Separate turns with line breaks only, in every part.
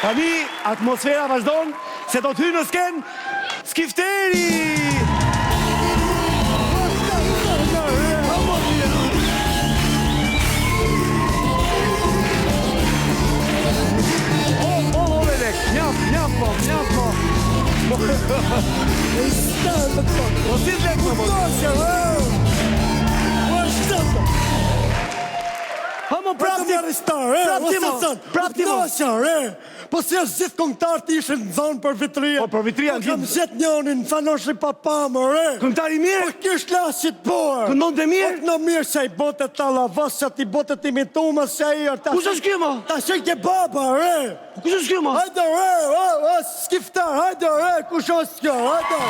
Tani, atmosfera vazhdon, se do të hynë në sken, Skifteri! Njaf po. O si të lekë më Hamo prapti më.
Po si është gjithë këngëtarë të ishin në zonë për vitria.
Po për vitria në
kam zhet njonin, fanoshi papa më re.
Këngëtari mirë?
Po kish lasit por.
Këndon të mirë?
Po në mirë që i botet të lavas, që ti botet imitumës që i është.
Kush është kjo, mo?
Ta shekje baba, re.
Kush është kjo, mo?
Hajde, re, Skifter, hajde, re, kush është kjo, hajde.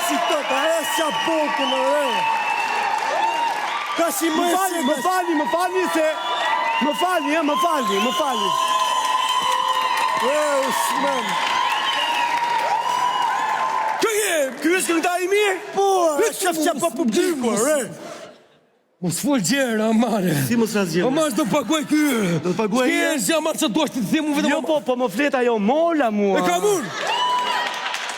Si të të esja bokën e re. Ka si më
falni se... Më falni.
Usman.
Ky është këngëtari mirë?
Po, shef që po publiku, re.
Më s'fol gjerë, amare.
Si më s'fol gjerë?
Amare do paguaj kërë.
Do të paguaj
kërë? S'ke që amare që do është të thimu vetëm...
Jo, po më fleta jo, mola mua.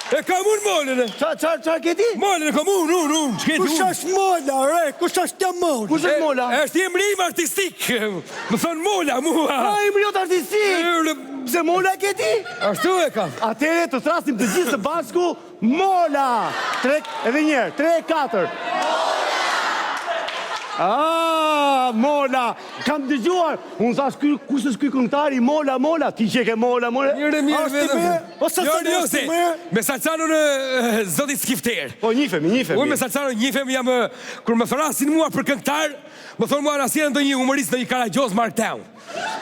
E kam unë mollën e.
Qarë këti?
Mollën e kam unë.
Kush është molla, re? Kush është kjo molla?
Kush është molla?
Është emrim artistik. Më thonë molla, mua.
A, emriot artistik? Pse molla e këti?
Ashtu e kam.
Atere të thrasim të gjithë së bashku, molla! Edhe njerë, 3, 4. Molla! Kam dëgjuar! Unë thash, kush është ky këngëtari? Molla! Ti që ke molla!
Mirë vetëm.
Jo,
me Salçano në zotit Skifter.
Po, njifemi.
Unë me Salçano njifemi jam, kur më thrasin mua për këngëtar, më thonë mua rasjen do një humorist në një Karagjoz Marktown.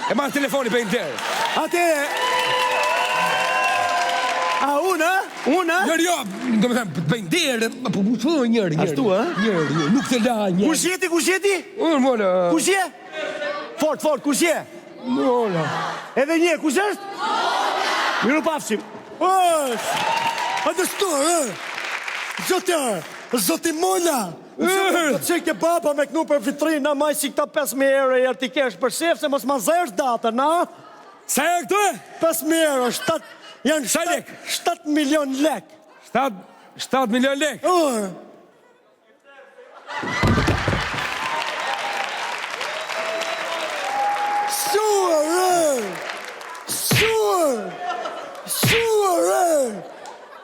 E marrë telefoni për interë.
Atere... A, unë?
Jo, do me thëmë, të bëjnë derë, po mu të njërë.
Ashtu, ha?
Njërë, nuk të la njërë.
Kush jeti?
Unë, mola.
Kush je? Fort, kush je?
Mola.
Edhe një, kush është? Miru pafshim.
A të shtu, Zoti Molla. Të qeke baba me kënu për vitrina, maj si këta 5.000 euro e ti kesh për shef, se mos ma zesh data, na?
Sa e këtu e?
5.000 euro, janë 7 milion lek.
7 milion lek?
Sure!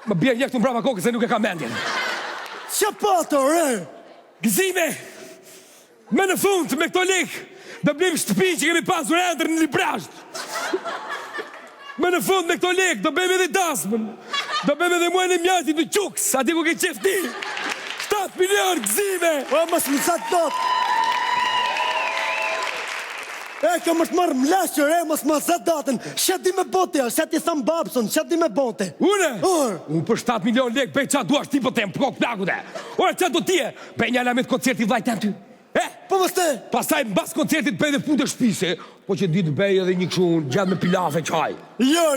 Më bjerë një këtu në brava kokës se nuk e ka mendjen.
Që pato, re?
Gëzime! Me në fund, me këto lek, dhe blim shtëpi që kemi pasur endër në Librasht. Me në fund, me këto lek, do bëjmë edhe dasmën. Do bëjmë edhe muajnë e mjatit në Quks, ati ku ke qefti. 7 milion, gëzime!
O, mësë më sa të tot. Kjo më të marrë mleshër, mësë më sa datën. Shëti me bote, shëti thëmë babëson, shëti me bote.
Une? Unë për 7 milion lek, bej qa duash ti po tem, përkok plaku dhe. Ore, qa do tje? Bej një alamit koncerti vlajten ty.
Po mëste?
Pastaj në bas koncertit bej dhe punë të shpise, po që ditë bej edhe një këshu gjatë me pilafe qaj.
Jo.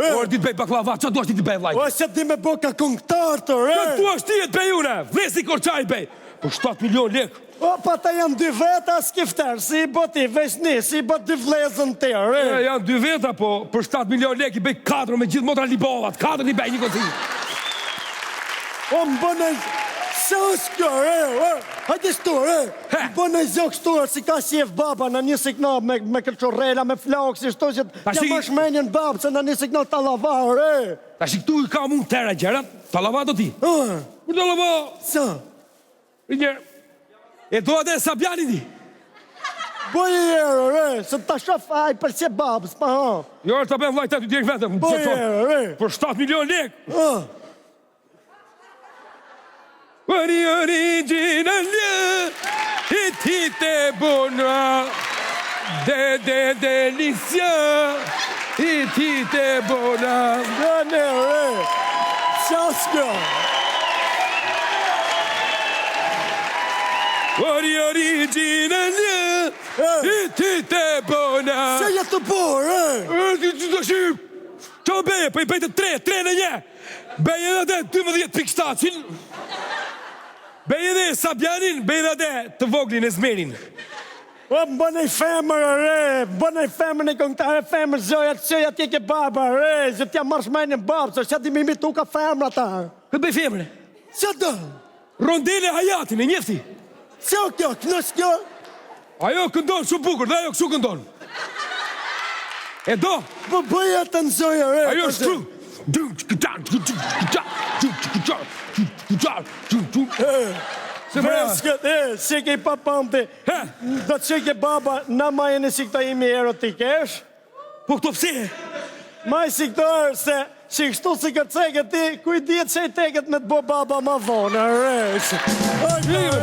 Ore, ditë bej baklava, qa duash ti të bej vlajten?
O, shëti me bo ka këngëtar të, re.
Qa duash ti e të bej une? Vlesi korqaj bej. Për 7 milion lek.
O, pa ta janë 2 veta, Skifter, si i boti veçni, si i bot 2 vlezën të, re.
Janë 2 veta, po për 7 milion lek i bej 4 me gjithë motra libovat, 4 i bej një konci.
O, më bënë se është kjo, re. Hajde shtu, re. Më bënë zjok shtuar, si ka shjef baba në një signal me kërqorrela, me flok, si shtu që t'ja më shmenjen babë, që në një signal talava, re.
Ta shi këtu i ka mund tëra gjerat, talava do ti. Kur talava?
Sa?
E do atë e Sabjani di?
Bojë erë, re, se ta shof aj përse babës, pa ha.
Jo, është të bëjmë vlajtet, të direk vetëm.
Bojë erë, re.
Për 7 milion lek. Original, e ti te bona, de delicia, e ti te bona.
Gjene, re, qaskjo.
Original, hit e bona.
Se jetë të borë,
Qa beje, për i bejtë 3 në 1. Beje edhe 12 pikstacin. Beje edhe Sabjanin, beje edhe të voglin e Zmerin.
O, më bënë i femër, re, bënë i femër në këngtare, femër, zoja, qëja tje ke baba, re, zë tja marsh majnë në babë, që di mimi tu ka femër ata.
Këtë bej femre?
Që do?
Rondele Hajatin, e njefti?
Që kjo, kënës kjo?
Ajo këndon shumë bukur, dhe ajo kështu këndon. E do?
Po bëja të në zoja, re.
Ajo është kru.
Veskët, si ke i papampi, do që ke baba, na majën e si këta imi erotikesh?
Po këto pse?
Maj si këto se, si kështu si këtë ceket ti, kuj djetë që i teket me të bo baba ma vonë, re.